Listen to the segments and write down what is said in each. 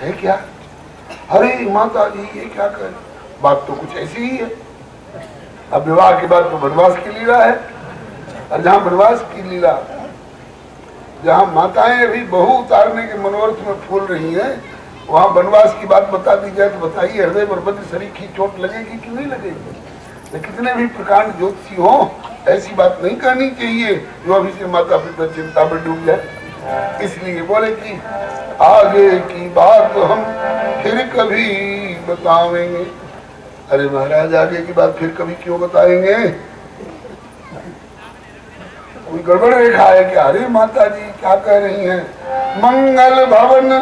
है क्या? अरे माता जी ये क्या कर, बात तो कुछ ऐसी ही है। अब विवाह के बाद तो वनवास की लीला है, और जहाँ वनवास की लीला, जहाँ माताएं अभी बहू उतारने के मनोरथ में फूल रही हैं, वहाँ वनवास की बात बता दी जाए तो बताइए, हृदय पर बद्ध शरीर की चोट लगेगी कि नहीं लगेगी? कितने भी प्रकांड ज्योतिषी हो, ऐसी बात नहीं करनी चाहिए जो अभी से माता पिता चिंता में डूब जाए। इसलिए बोले कि आगे की बात तो हम फिर कभी बताएंगे। अरे महाराज आगे की बात फिर कभी क्यों बताएंगे? कोई गड़बड़ रेखा है क्या? अरे माता जी क्या कह रही हैं? मंगल भवन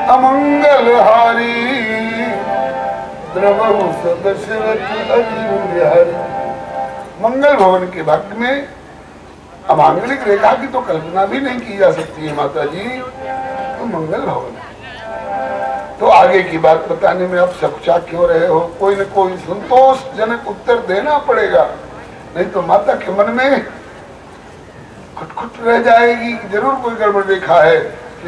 अमंगल हारी द्रवहु दशरथ अजीर। मंगल भवन के भाग्य में अमांगलिक रेखा की तो कल्पना भी नहीं की जा सकती है माता जी, तो मंगल भवन। तो आगे की बात बताने में आप सकुचा क्यों रहे हो? कोई न कोई संतोषजनक उत्तर देना पड़ेगा, नहीं तो माता के मन में खुटखुट रह जाएगी कि जरूर कोई गड़बड़ रेखा है,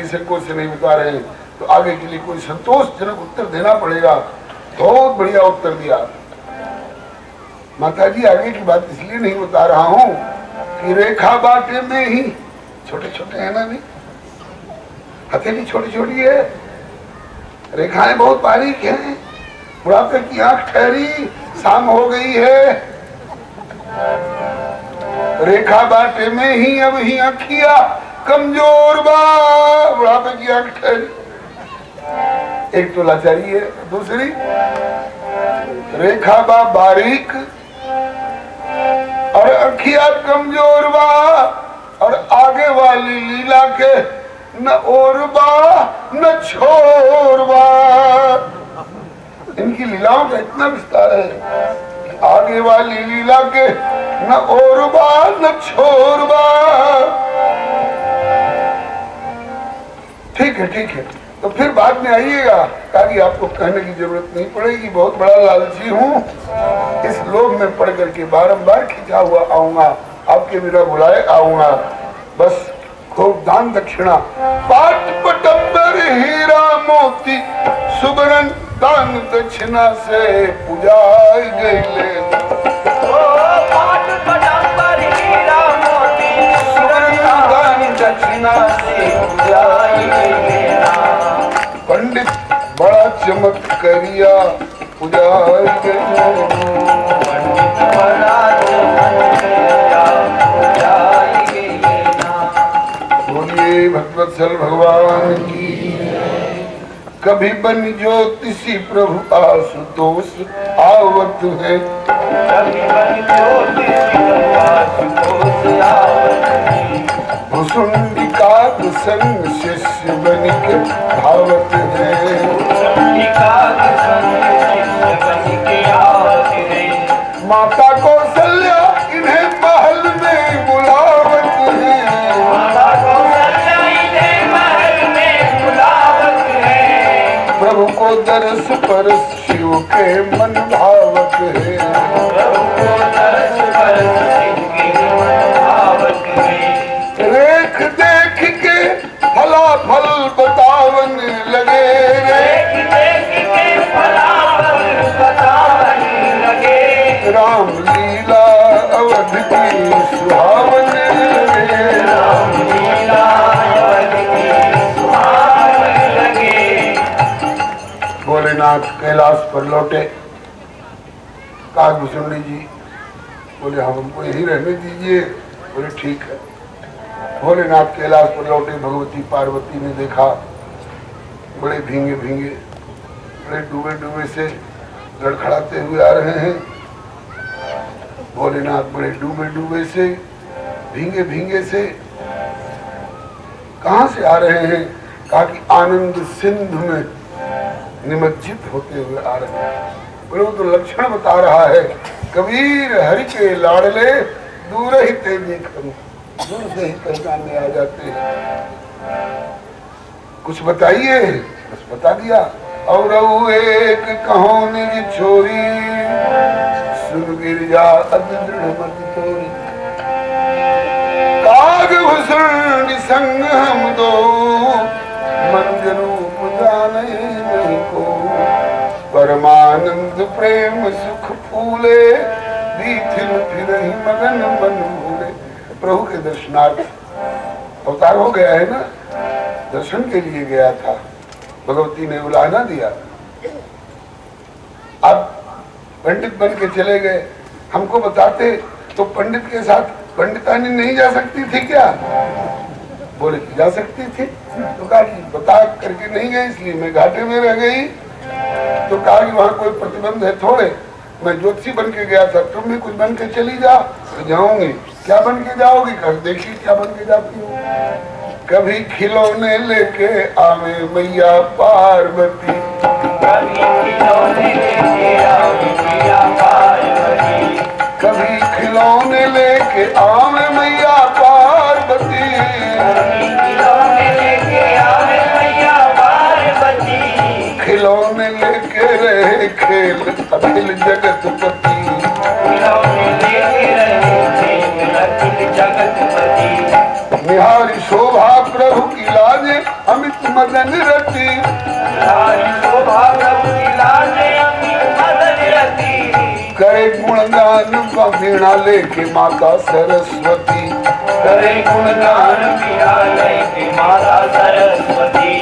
संकोच से नहीं बता रहे हैं। तो आगे के लिए कोई संतोषजनक उत्तर देना पड़ेगा। बहुत बढ़िया उत्तर दिया माता जी। आगे की बात इसलिए नहीं बता रहा हूँ कि रेखा बाटे में ही छोटे छोटे है ना, नहीं हथेली छोटी छोटी है, रेखाएं बहुत बारीक हैं, बुढ़ापे की आंख ठहरी, शाम हो गई है, रेखा बाटे में ही अब ही आँखिया कमजोर बा, बुढ़ापे की आंख ठहरी। एक तो लाचारी है, दूसरी रेखा बा बारीक और आँखिया कमजोर बा, और आगे वाली लीला के न और बा न छोर बा। इनकी लीलाओं का इतना विस्तार है कि आगे वाली लीला के न और बा न छोर बा। ठीक है ठीक है, तो फिर बाद में आइएगा, ताकि आपको कहने की जरूरत नहीं पड़ेगी। बहुत बड़ा लालची हूँ, इस लोभ में पड़ करके बारंबार खिंचा हुआ आऊंगा, आपके बिना बुलाए आऊंगा। बस खूब दान दक्षिणा, पाट पटंबर हीरा मोती सुबरन दान दक्षिणा से पूजाई गईले। पाट पटंबर हीरा मोती सुबरन दान दक्षिणा से पूजाई गईले। पंडित बड़ा चमत्कारिया पूजाई गईले। पंडित बड़ा चमत्कारिया पूजाई गईले। बोलिए भगवत्सल भगवान की। कभी बन ज्योतिषी प्रभु आशुतोष आवत है, कभी बन ज्योतिषी प्रभु आशुतोष आवत है। भुसुंडिका संग शिष्य बन के भावत है, भुसुंडिका संग शिष्य बन के आवत है। माता कौशल्या इन्हें महल में बुलावत है, माता कौशल्या इन्हें महल में बुलावत है। प्रभु को दर्श पर शिव के मन भावत है, प्रभु को दर्श पर शिव के मन भावत है। रेख देख के फलाफल बतावन लगे, देख देख के फलाफल बतावन लगे। राम लीला अवध की सुहावन लगे, राम लीला अवध की सुहावन लगे। भोलेनाथ कैलाश पर लौटे। कागभूषणी जी बोले हमको यही रहने दीजिए। बोले ठीक है। भोलेनाथ कैलाश पर लौटे। भगवती पार्वती ने देखा बड़े भींगे भींगे, बड़े डूबे डूबे से लड़खड़ाते हुए आ रहे हैं। भोलेनाथ बड़े डूबे डूबे से, भींगे भींगे से कहाँ से आ रहे हैं? कहा कि आनंद सिंधु में निमज्जित होते हुए आ रहे हैं। बोले वो तो लक्षण बता रहा है, कबीर हरि के लाडले दूर ही ते देखूं, दूर से ही पहचानने आ जाते हैं। कुछ बताइए। बस बता दिया। और एक कहो निज छोरी, सुन गिरजा अति दृढ़ मति तोरी। काग हुस्न संग हम दो मंज रूप जाने नहीं को परमानंद प्रेम सुख फूले दीथिन फिर ही मगन मन भूले। प्रभु के दर्शनार्थ अवतार हो गया है ना, दर्शन के लिए गया था, भगवती ने बुला ना दिया। अब पंडित बन के चले गए, हमको बताते तो पंडित के साथ पंडितानी नहीं जा सकती थी क्या? बोले कि जा सकती थी। तो कहा कि बता करके नहीं गई इसलिए मैं घाटे में रह गई। तो कहा कि वहाँ कोई प्रतिबंध है थोड़े, मैं ज्योतिषी बन के गया था, तुम भी कुछ बन के चली जा। तो जाऊंगी। क्या बन के जाओगी? कर देखिए क्या बन के जाती हूँ। कभी खिलौने लेके आवे मैया पार्वती, कभी खिलौने लेके आवे मैया पार्वती, कभी खिलौने लेके आवे मैया पार्वती, कभी खिलौने लेके आवे मैया पार्वती, खिलौने लेके रहे खेल अखिल जगतपति, खिलौने लेके रहे खेल अखिल जगतपति, निहारी शोभा प्रभु की लाजे अमित मदन रति, निहारी शोभा प्रभु की लाजे अमित मदन रति, करे गुणगान वीणा लेके माता सरस्वती, करे गुणगान वीणा लेके माता सरस्वती,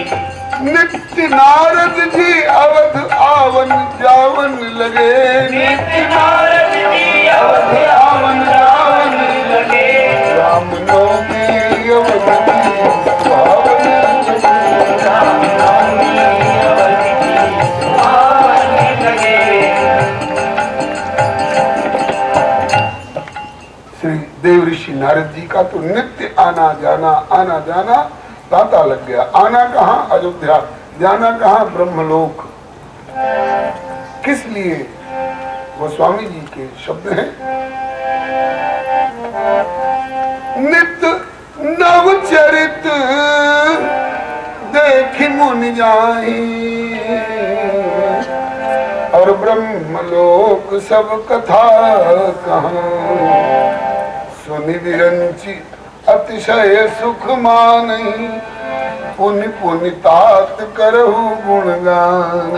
नित्य नारद जी अवध आवन जावन लगे, नित्य नारद जी अवध आवन जावन लगे, राम नवमी अवध की पावन लगे, राम नवमी अवध की पावन लगे। श्री देव ऋषि नारद जी का तो नित्य आना जाना तांता लग गया। आना कहाँ? अयोध्या। जाना कहाँ? ब्रह्मलोक। किस लिए? वो स्वामी जी के शब्द हैं, नित्य नव चरित देखी मुनि जाई, और ब्रह्मलोक सब कथा कहाँ, सुनि विरंची अतिशय सुख मानई, पुनि पुनि तात करहु गुणगान।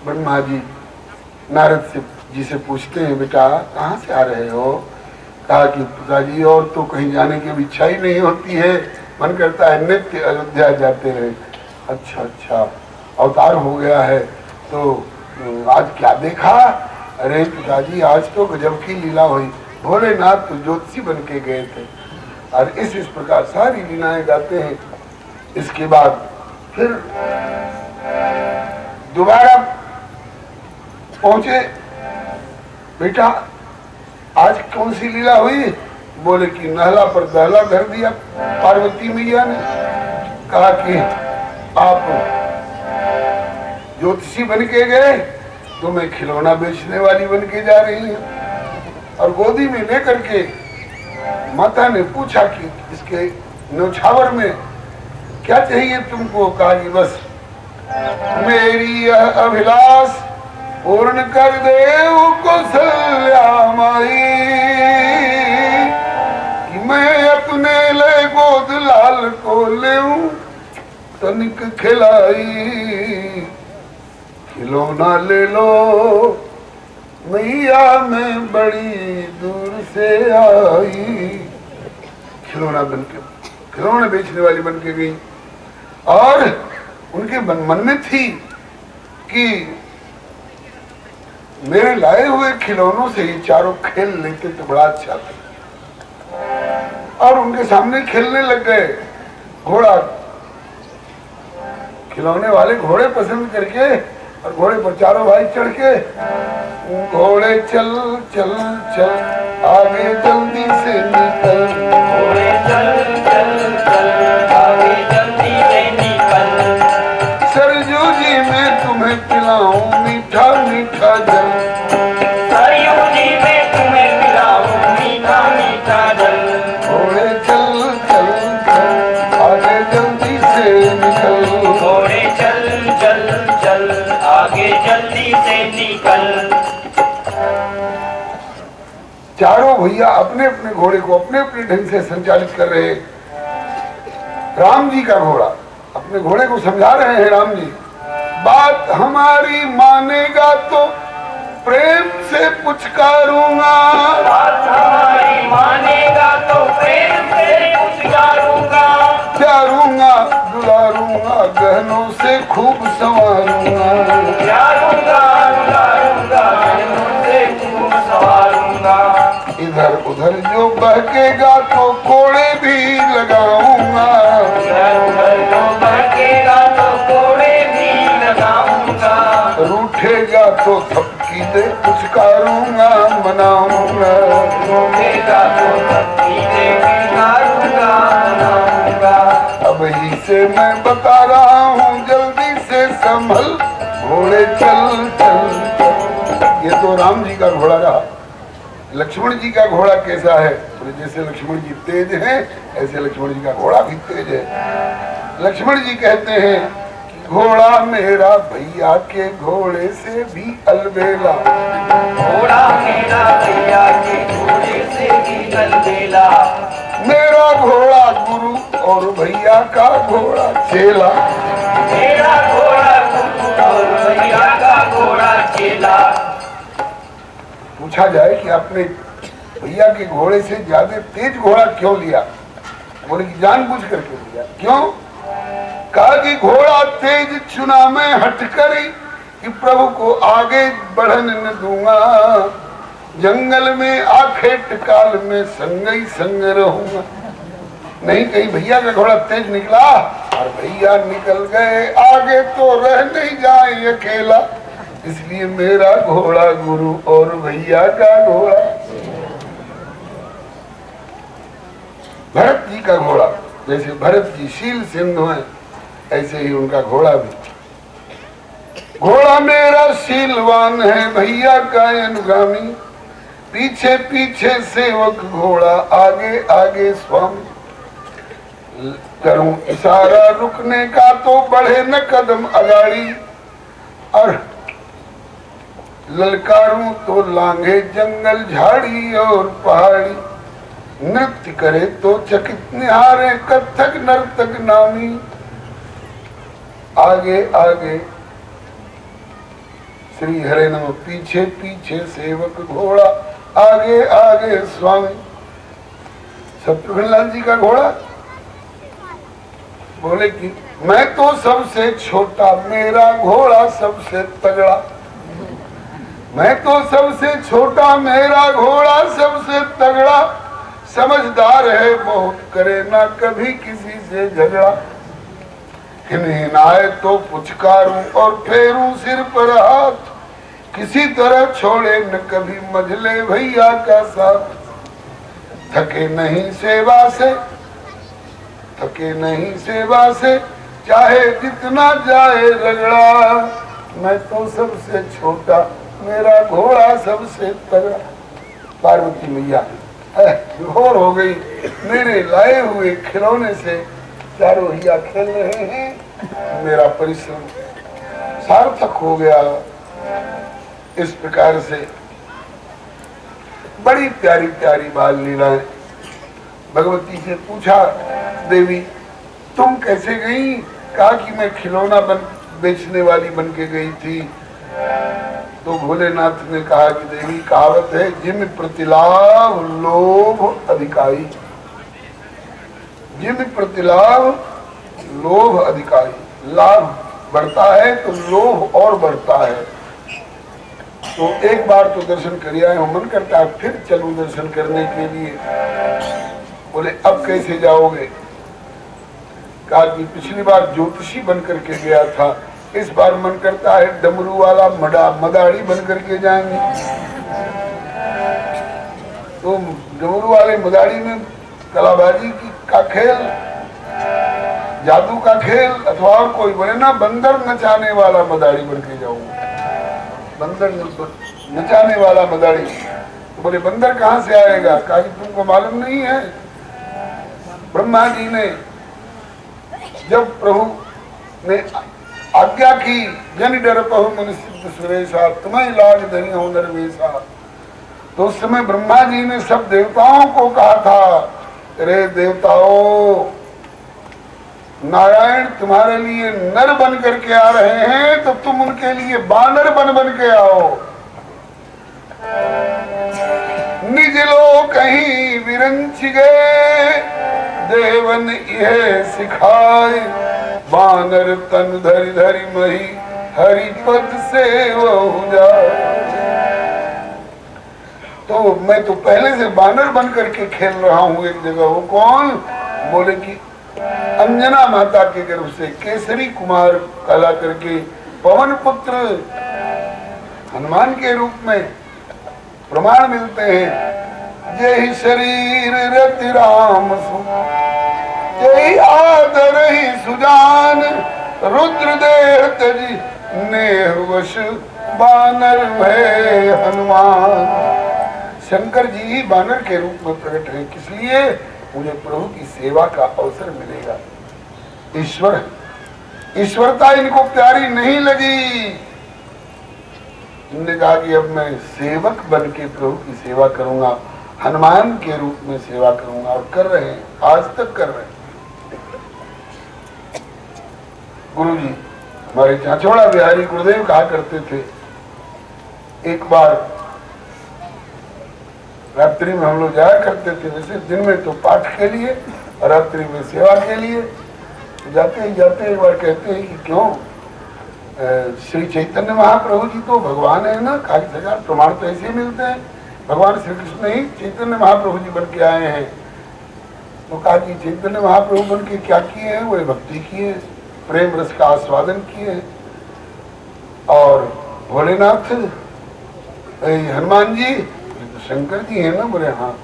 ब्रह्मा जी नारद जी से पूछते हैं, बेटा कहाँ से आ रहे हो? कहा कि पिताजी और तो कहीं जाने की इच्छा ही नहीं होती है, मन करता है नित्य अयोध्या जाते रहे। अच्छा अवतार हो गया है तो आज क्या देखा? अरे पिताजी आज तो गजब की लीला हुई, भोलेनाथ तो ज्योतिषी बन के गए थे। और इस प्रकार सारी लीलाएं गाते हैं। इसके बाद फिर दोबारा पहुंचे, बेटा आज कौन सी लीला हुई? बोले कि नहला पर दहला कर दिया पार्वती मैया ने। कहा कि आप ज्योतिषी बन के गए तो मैं खिलौना बेचने वाली बन के जा रही हूँ। और गोदी में लेकर के माता ने पूछा कि इसके न्योछावर में क्या चाहिए तुमको? कहा कि बस मेरी यह अभिलाष पूर्ण कर दे कौशल्या माई, कि मैं अपने ले गोद लाल को लेऊं तनिक खिलाई, खिलौना ले लो मैया मैं बड़ी दूर से आई। खिलौना बेचने वाली बन के गई। और उनके मन में थी कि मेरे लाए हुए खिलौनों से ही चारों खेल लेते तो बड़ा अच्छा था। और उनके सामने खेलने लग गए। घोड़ा, खिलौने वाले घोड़े पसंद करके और घोड़े पर चारों भाई चढ़ के, घोड़े चल चल चल आगे जल्दी से निकल, घोड़े चल चल चल आगे जल्दी से निकल, सरयू जी मैं तुम्हें पिलाऊं मीठा मीठा जल, सरयू जी मैं तुम्हें पिलाऊं मीठा मीठा जल, घोड़े चल चल चल आगे जल्दी से निकल, घोड़े चल चल चल आगे जल्दी से निकल। चारों भैया अपने अपने घोड़े को अपने अपने ढंग से संचालित कर रहे। राम जी का घोड़ा अपने घोड़े को समझा रहे हैं। राम जी, बात हमारी मानेगा तो प्रेम से पुचकारूंगा, बात हमारी मानेगा तो प्रेम से पुचकारूंगा, प्यारूंगा दुलारूंगा गहनों से खूब संवारूंगा, प्यारूंगा दुलारूंगा गहनों से खूब संवारूंगा, इधर उधर जो बहकेगा तो कोड़े भी लगाऊंगा, इधर उधर जो बहकेगा तो कोड़े भी लगाऊंगा, रूठेगा तो थपकी दे पुचकारूंगा मनाऊंगा, रूठेगा तो थपकी दे पुचकारूंगा मनाऊंगा। अब ही से मैं बता रहा हूँ जल्दी से संभल घोड़े चल चल चल। ये तो राम जी का घोड़ा रहा। लक्ष्मण जी का घोड़ा कैसा है? तो जैसे लक्ष्मण जी तेज हैं ऐसे लक्ष्मण जी का घोड़ा भी तेज है। लक्ष्मण जी कहते हैं कि घोड़ा मेरा भैया के घोड़े से भी अलबेला, घोड़ा मेरा भैया के घोड़े से भी अलबेला, मेरा घोड़ा गुरु और भैया का घोड़ा चेला, मेरा घोड़ा गुरु और भैया का घोड़ा चेला। पूछा जाए कि आपने भैया के घोड़े से ज्यादा तेज घोड़ा क्यों लिया? बोले कि जानबूझ करके लिया। क्यों? कहा कि घोड़ा तेज चुना मैं हटकर कि प्रभु को आगे बढ़न न दूंगा, जंगल में आखेट काल में संग ही संग रहूंगा। नहीं कहीं भैया का घोड़ा तेज निकला और भैया निकल गए आगे तो रह नहीं जाए अकेला, इसलिए मेरा घोड़ा गुरु और भैया का घोड़ा। भरत जी का घोड़ा, जैसे भरत जी शील सिंधु हैं ऐसे ही उनका घोड़ा भी। घोड़ा मेरा शीलवान है भैया का अनुगामी, पीछे पीछे सेवक घोड़ा आगे आगे स्वामी, करूं इशारा रुकने का तो बढ़े न कदम अगाड़ी, और ललकारूं तो लांघे जंगल झाड़ी और पहाड़ी, नृत्य करे तो चकित निहारे कथक नर्तक नामी, आगे आगे श्री हरे नम पीछे पीछे सेवक घोड़ा आगे आगे स्वामी। शत्रुघ्न लाल जी का घोड़ा बोले कि मैं तो सबसे छोटा मेरा घोड़ा सबसे तगड़ा, मैं तो सबसे छोटा मेरा घोड़ा सबसे तगड़ा, समझदार है बहुत करे ना कभी किसी से झगड़ा, हिन आए तो पुचकारूं और फेरूं सिर पर हाथ, किसी तरह छोड़े न कभी मझले भैया का साथ, थके नहीं सेवा से, थके नहीं सेवा से चाहे जितना जाए रगड़ा, मैं तो सबसे छोटा मेरा घोड़ा सबसे तगड़ा। पार्वती मैया घोर हो गई, मेरे लाए हुए खिलौने से चारों भैया खेल रहे हैं, मेरा परिश्रम सार्थक हो गया। इस प्रकार से बड़ी प्यारी प्यारी बाल लीलाएं। भगवती से पूछा, देवी तुम कैसे गई? कहा कि मैं खिलौना बेचने वाली बन के गई थी। तो भोलेनाथ ने कहा कि देवी कहावत है, जिम प्रतिलाभ लोभ अधिकारी, जिम प्रतिलाभ लोभ अधिकारी, लाभ बढ़ता है तो लोभ और बढ़ता है। तो एक बार तो दर्शन कर आए, मन करता है फिर चलूं दर्शन करने के लिए। बोले अब कैसे जाओगे? कहा कि पिछली बार ज्योतिषी बन करके गया था, इस बार मन करता है डमरू वाला मदारी बन करके जाएंगे। तो डमरू वाले मदारी में कलाबाजी का खेल, जादू का खेल अथवा और कोई, बोले ना बंदर नचाने वाला मदारी बन के जाऊंगा, बंदर नचाने वाला मदारी। तो बोले बंदर कहाँ से आएगा? कहा कि तुमको मालूम नहीं है, ब्रह्मा जी ने जब प्रभु ने आज्ञा की, जन डर पहु मन सिद्ध सुरेशा, तुम्हें लाज धरी हो नरवेशा, तो उस समय ब्रह्मा जी ने सब देवताओं को कहा था, अरे देवताओं, नारायण तुम्हारे लिए नर बन करके आ रहे हैं, तो तुम उनके लिए बानर बन के आओ। निज लोक कहीं विरंच गए, देवन यह सिखाए, बानर तन धरि धरि मही, हरि पद से वो जाए। तो मैं तो पहले से बानर बन करके खेल रहा हूँ एक जगह। वो कौन? बोले कि अंजना माता के गर्भ से केसरी कुमार कहला करके पवन पुत्र हनुमान के रूप में प्रमाण मिलते हैं। जय शरीर रति राम सु, जय आदर ही सुजान, रुद्र देह तजी नेह वश, बानर भय हनुमान। शंकर जी बानर के रूप में प्रकट है, किस लिए? मुझे प्रभु की सेवा का अवसर मिलेगा। ईश्वरता इनको प्यारी नहीं लगी। इन्होंने कहा कि अब मैं सेवक बन के प्रभु की सेवा करूंगा, हनुमान के रूप में सेवा करूंगा। और कर रहे हैं, आज तक कर रहे हैं। गुरु जी हमारे चाचौड़ा बिहारी गुरुदेव कहा करते थे, एक बार रात्रि में हम लोग जाया करते थे, वैसे दिन में तो पाठ के लिए और रात्रि में सेवा के लिए। तो जाते ही जाते एक बार कहते हैं कि क्यों, श्री चैतन्य महाप्रभु जी तो भगवान है ना। कहा जगह प्रमाण तो ऐसे मिलते हैं, भगवान श्री कृष्ण ही चैतन्य महाप्रभु जी बन के आए हैं। तो कहा कि चैतन्य महाप्रभु बन के क्या किए हैं? वो भक्ति किए, प्रेम रस का आस्वादन किए। और भोलेनाथ हनुमान जी शंकर जी है ना। बोले हाँ।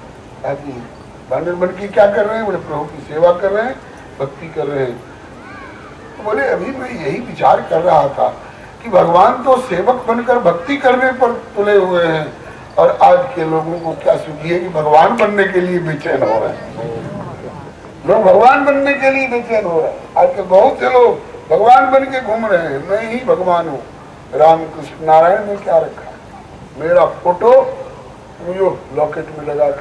जी बानर बन के क्या कर रहे हैं? बोले प्रभु की सेवा कर रहे हैं, भक्ति कर रहे हैं। तो बोले अभी मैं यही विचार कर रहा था कि भगवान तो सेवक बनकर भक्ति करने पर तुले हुए हैं, और आज के लोगों को क्या सुखी है कि भगवान बनने के लिए बेचैन हो रहे हैं। लोग भगवान बनने के लिए बेचैन हो रहे हैं। आजकल बहुत से लोग भगवान बन के घूम रहे हैं, मैं ही भगवान हूँ। रामकृष्ण नारायण ने क्या रखा? मेरा फोटो लॉकेट में लगा के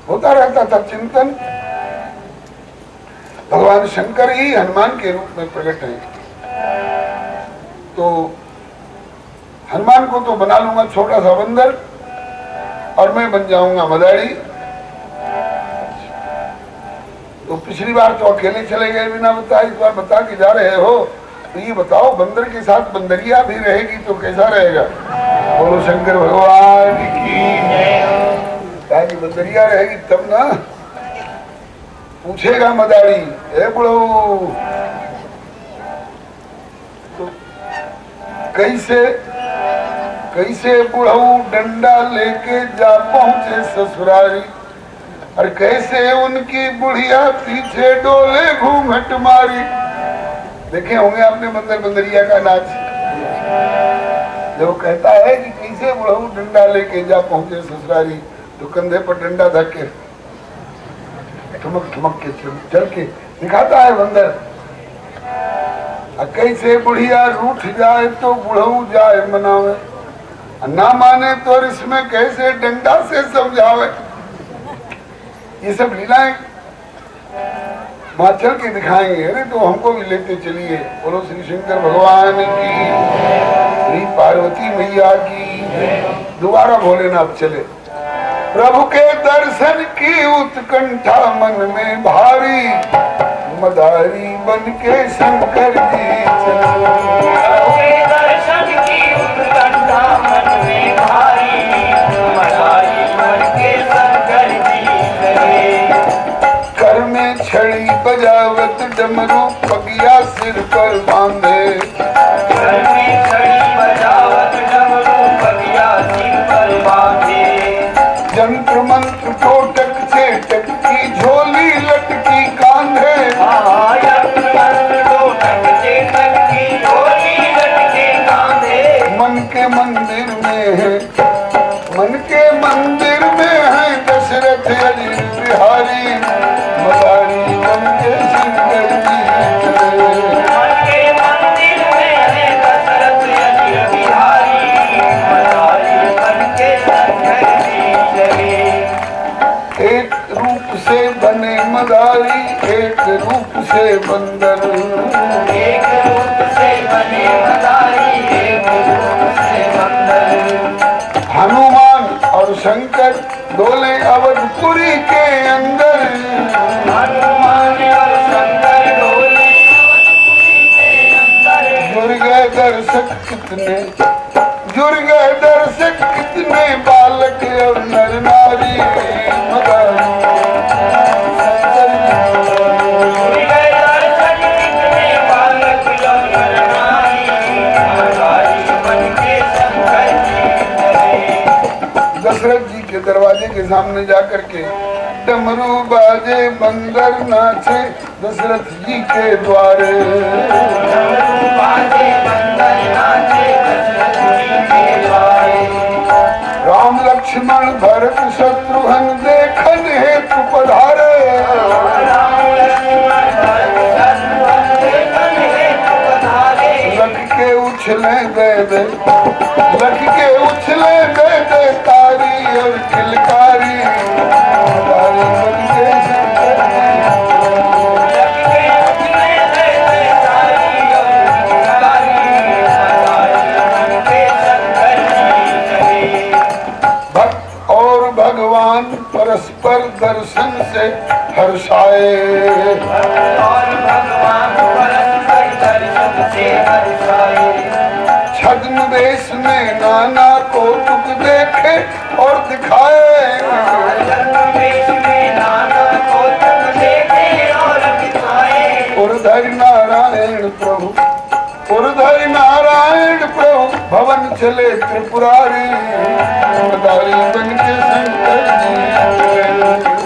होता रहता था चिंतन। भगवान शंकर ही हनुमान के रूप में प्रकट है। तो हनुमान को तो बना लूंगा छोटा सा बंदर, और मैं बन जाऊंगा मदारी। तो पिछली बार तो अकेले चले गए बिना बताए, इस बार बता के जा रहे हो। तो ये बताओ, बंदर के साथ बंदरिया भी रहेगी तो कैसा रहेगा? बोलो शंकर भगवान की जय। कि बंदरिया रहेगी तब ना पूछेगा मदारी, ए बुढ़ो तो कैसे बुढ़ऊ डंडा लेके जा पहुंचे ससुरारी, और कैसे उनकी बुढ़िया पीछे डोले घूंघट मारी। देखे होंगे आपने बंदर बंदरिया का नाच, जो कहता है कि कैसे बुढ़ऊ डंडा लेके जा पहुंचे ससुरारी, तो कंधे पर डंडा धर के ठुमक ठुमक के चल के दिखाता है बंदर। कैसे बुढ़िया रूठ जाए तो बुढ़ऊ जाए मनावे, ना माने तो इसमें कैसे डंडा से समझावे। ये सब लीलाएं वहां चल के दिखाएंगे। अरे तो हमको भी लेते चलिए। बोलो श्री शंकर भगवान की, श्री पार्वती मैया की। दोबारा भोलेनाथ चले। प्रभु के दर्शन की उत्कंठा मन में भारी, मदारी बन के शंकर जी चले। प्रभु के दर्शन की उत्कंठा मन में भारी, मदारी बन के शंकर जी चले। कर में छड़ी बजावत डमरू पगिया सिर पर बांधे, घर में छड़ी बजावत डमरू पगिया सिर पर बांधे। जंत्र मंत्र टोटक चेटक की झोली लटकी कांधे, यंत्र मंत्र टोटक चेटक की झोली लटके कांधे। मन के मंदिर में है, मन के मंदिर में है दशरथ अजीर बिहारी, मदारी बन के शंकर जी मदारी एक रूप से बंदर, एक रूप से बने मदारी एक रूप से बंदर। हनुमान और शंकर डोले अवधपुरी के अंदर, हनुमान और शंकर डोले अवधपुरी के अंदर। जुड़ गए दर्शक कितने, जुड़ गए दर्शक कितने बालक और नर नारी मदारी जुड़ गए दर्शक कितने बालक और नर नारी मदारी बनके शंकर जी चले। दशरथ जी के दरवाजे के सामने जाकर के डमरू बाजे बंदर नाचे दशरथ जी के द्वारे, डमरू बाजे बंदर नाचे दशरथ जी के द्वारे। राम लक्ष्मण भरत शत्रुघ्न देखन हेतु पधारे, राम लक्ष्मण भरत शत्रुघ्न देखन हेतु पधारे। लख के उछले दे दे, लख के उछले दे दे तारी और किलकारी तारी बन के शंकर लख के उछले दे दे तारी और किलकारी मदारी बनके शंकर जी चले। भक्त और भगवान परस्पर दर्शन से हर्षाए, और भगवान परस्पर दर्शन से हर्षाए। छद्म वेश में नाना कौतुक देखे और दिखाए, वेश में नाना कौतुक देखे और दिखाए। उर्धर नारायण प्रभु, उर्धर नारायण प्रभु भवन चले त्रिपुरारी मदारी बन के शंकर जी।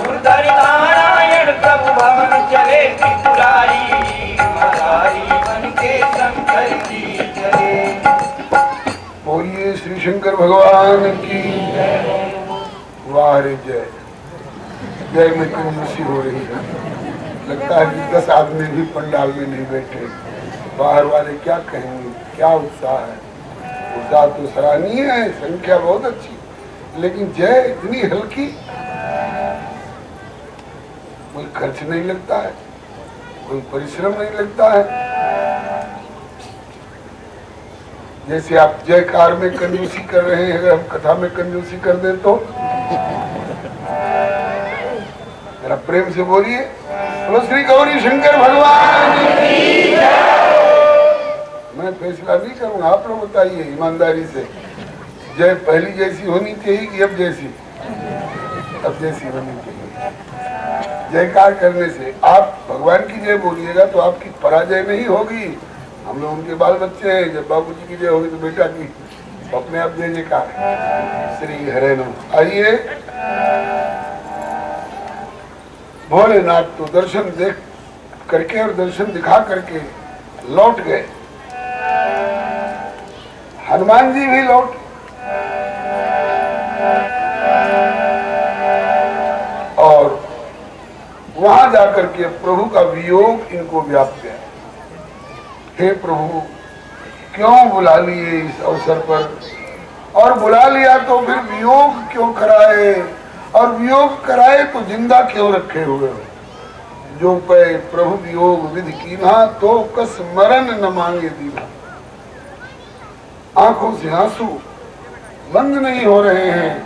उर्धर नारायण प्रभु भवन चले त्रिपुरारी मदारी बनके शंकर जी चले। बोलिए श्री शंकर भगवान की वाह रे जय। जय में खुशी हो रही है, लगता है कि 10 आदमी भी पंडाल में नहीं बैठे, बाहर वाले क्या कहेंगे, क्या उत्साह है। उत्साह तो सराहनीय है, संख्या बहुत अच्छी, लेकिन जय इतनी हल्की, कोई खर्च नहीं लगता है, कोई परिश्रम नहीं लगता है। जैसे आप जयकार में कंजूसी कर रहे हैं, अगर हम कथा में कंजूसी कर दें तो जरा प्रेम से बोलिए बोलो श्री गौरी शंकर भगवान की जय। मैं फैसला नहीं करूंगा, आप लोग बताइए ईमानदारी से, जय पहली जैसी होनी चाहिए कि अब जैसी? अब जैसी होनी चाहिए। जयकार करने से आप भगवान की जय बोलिएगा तो आपकी पराजय नहीं होगी। हम लोग उनके बाल बच्चे हैं, जब बाबूजी की जय होगी तो बेटा की अपने आप जय जयकार। श्री हरे नमः। आइए, भोलेनाथ तो दर्शन देख करके और दर्शन दिखा करके लौट गए, हनुमान जी भी लौट, और वहां जाकर के प्रभु का वियोग इनको व्याप्त गया। हे प्रभु, क्यों बुला लिए इस अवसर पर, और बुला लिया तो फिर वियोग क्यों कराए, और वियोग कराए तो जिंदा क्यों रखे हुए हो। जो पे प्रभु वियोग विधि कीन्हा, तो कस मरण न मांगे दीना। आंखों से आंसू बंद नहीं हो रहे हैं।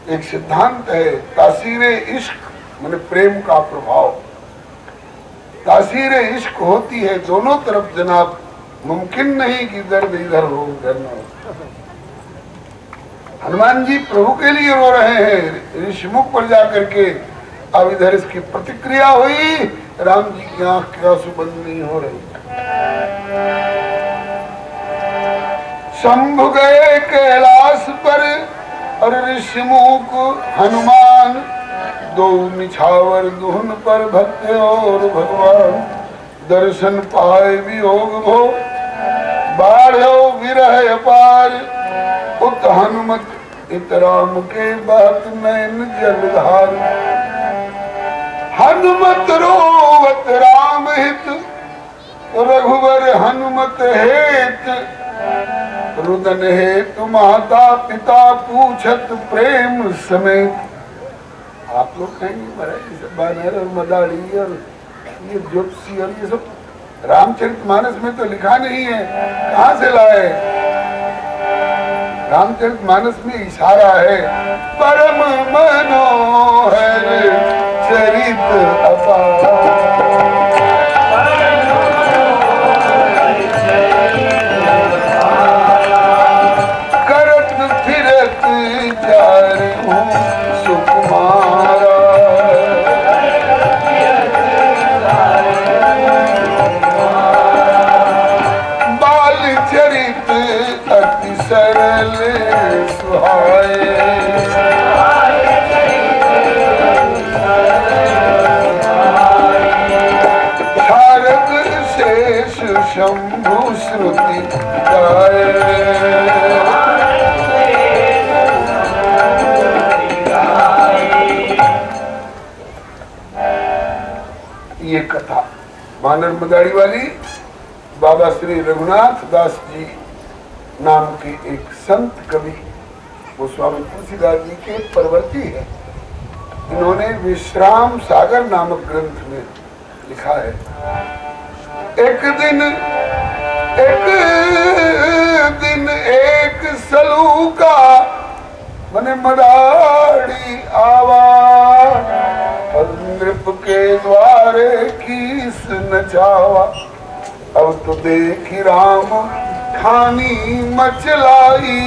एक सिद्धांत है, तासीरे इश्क माने प्रेम का प्रभाव। तासीरे इश्क होती है दोनों तरफ जनाब, मुमकिन नहीं कि दर्द इधर हो उधर न हो। हनुमान जी प्रभु के लिए रो रहे हैं ऋषिमुख पर जाकर के, अब इधर इसकी प्रतिक्रिया हुई, राम जी की आंख के आंसू बंद नहीं हो रही। शंभु गए कैलाश पर और ऋषिमुख हनुमान, दो निछावर दुहन पर भक्त और भगवान। दर्शन पाए वियोग भो, बाढ़ो विरह अपार। उत हनुमत इत राम के बात नैन जलधार। हनुमत रोवत राम हित, रघुवर हनुमत हेत। रुदन हेतु माता पिता पूछत प्रेम समेत। आप लोग कहेंगे महाराज ये सब बानर और मदारी और ये ज्योतिषी और ये सब रामचरितमानस में तो लिखा नहीं है, कहाँ से लाए? रामचरितमानस में इशारा है, परम मनोहर चरित अपार, करत फिरत चारु सुकुमारा, बाल चरित अति सरल सुहाए, शारद शेष शंभु श्रुति गाए, ये कथा बानर मदारी वाली बाबा श्री रघुनाथ दास जी नाम के एक संत कवि वो स्वामी तुलसीदास जी के परवर्ती है। इन्होंने विश्राम सागर नामक ग्रंथ में लिखा है, एक दिन एक सलूका मने मदारी आवा, और नृप के द्वारे कीस नचावा, अब तो देखी राम खानी मचलाई,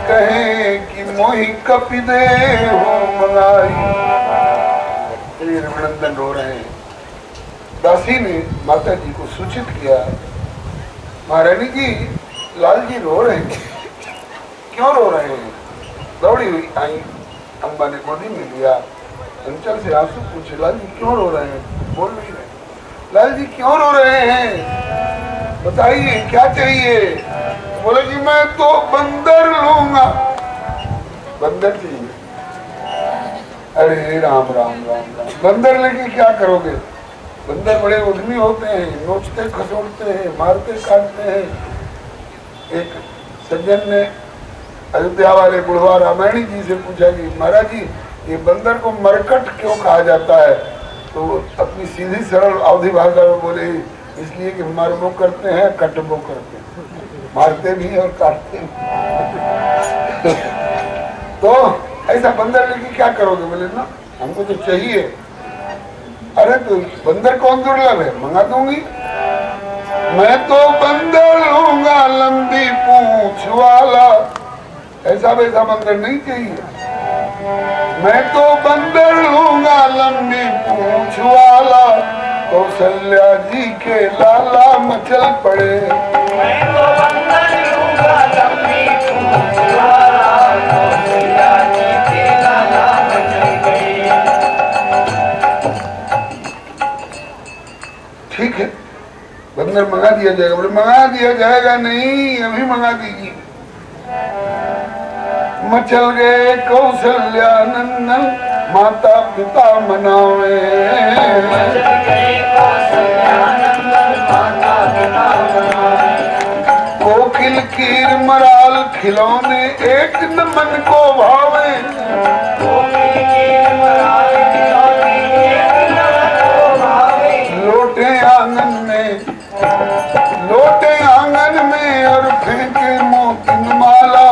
कहे कि मोहि कपि दे हो मलाई। श्री रघुनंदन रो रहे हैं। दासी ने माता जी को सूचित किया, महारानी जी लाल जी रो रहे हैं, क्यों रो रहे हैं? दौड़ी हुई आई, अम्बा ने गोदी में लिया, अंचल से आंसू पूछे, लाल जी क्यों रो रहे हैं? बोल नहीं रहे। लाल जी क्यों रो रहे हैं, बताइए क्या चाहिए? बोले कि मैं तो बंदर लूंगा। बंदर चाहिए? अरे राम राम राम राम, बंदर लेके क्या करोगे? बंदर बड़े उद्यमी होते हैं, नोचते खसोड़ते हैं, मारते काटते हैं। एक सज्जन ने अयोध्या वाले बुढ़वा रामायणी जी से पूछा कि महाराज जी ये बंदर को मरकट क्यों कहा जाता है? तो अपनी सीधी सरल अवधि भाषा में बोले, इसलिए कि मरबो करते हैं, कटबो करते हैं, मारते भी और काटते भी। तो ऐसा बंदर लेके क्या करोगे? बोले ना हमको तो चाहिए। अरे तो बंदर कौन दुर्लभ है, मंगा दूंगी। मैं तो बंदर लूंगा लंबी पूंछ वाला, ऐसा वैसा बंदर नहीं चाहिए। मैं तो बंदर लूंगा लंबी पूंछ वाला, कौशल्या जी के लाला मचल पड़े। मैं तो बंदर लूंगा लंबी पूंछ वाला, कौशल्या जी के लाला मचल गए। ठीक है, बंदर मंगा दिया जाएगा। बोले मंगा दिया जाएगा नहीं, अभी मंगा दीजिए। मचल गए कौशल्या नंदन, माता पिता मनावे। मचल गए कौशल्या नंदन, माता पिता मनावे। कोकिल कीर मराल खिलौने एक न मन को भावे। कोकिल कीर मराल खिलौने एक न मन को भावे। लोटे आंगन में और फेंके मोतिन माला।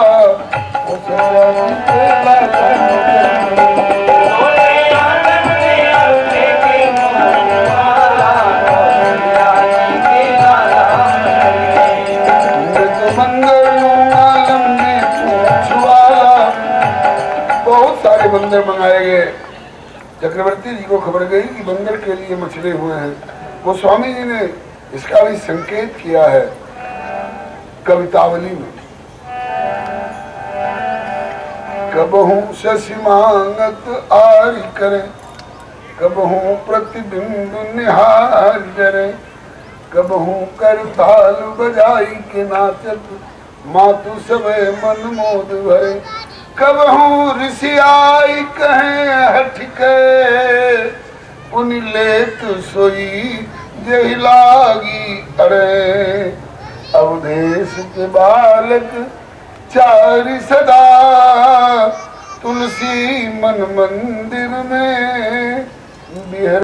बहुत सारे बंदर मंगाए गए। चक्रवर्ती जी को खबर गई कि बंदर के लिए मछली हुए हैं। वो स्वामी जी ने इसका भी संकेत किया है कवितावली में। कबहू शशि मांगत आरी करे, कबहू प्रतिबिंब निहार करे, कबहू कर ताल बजाई के नाचत मातु सबे मन मोद भरे। कबहू ऋषि आई कहे हठ के, उन लेत सोई जही लागी। अरे अवधेश के बालक चारि सदा, तुलसी मन मंदिर में बिहर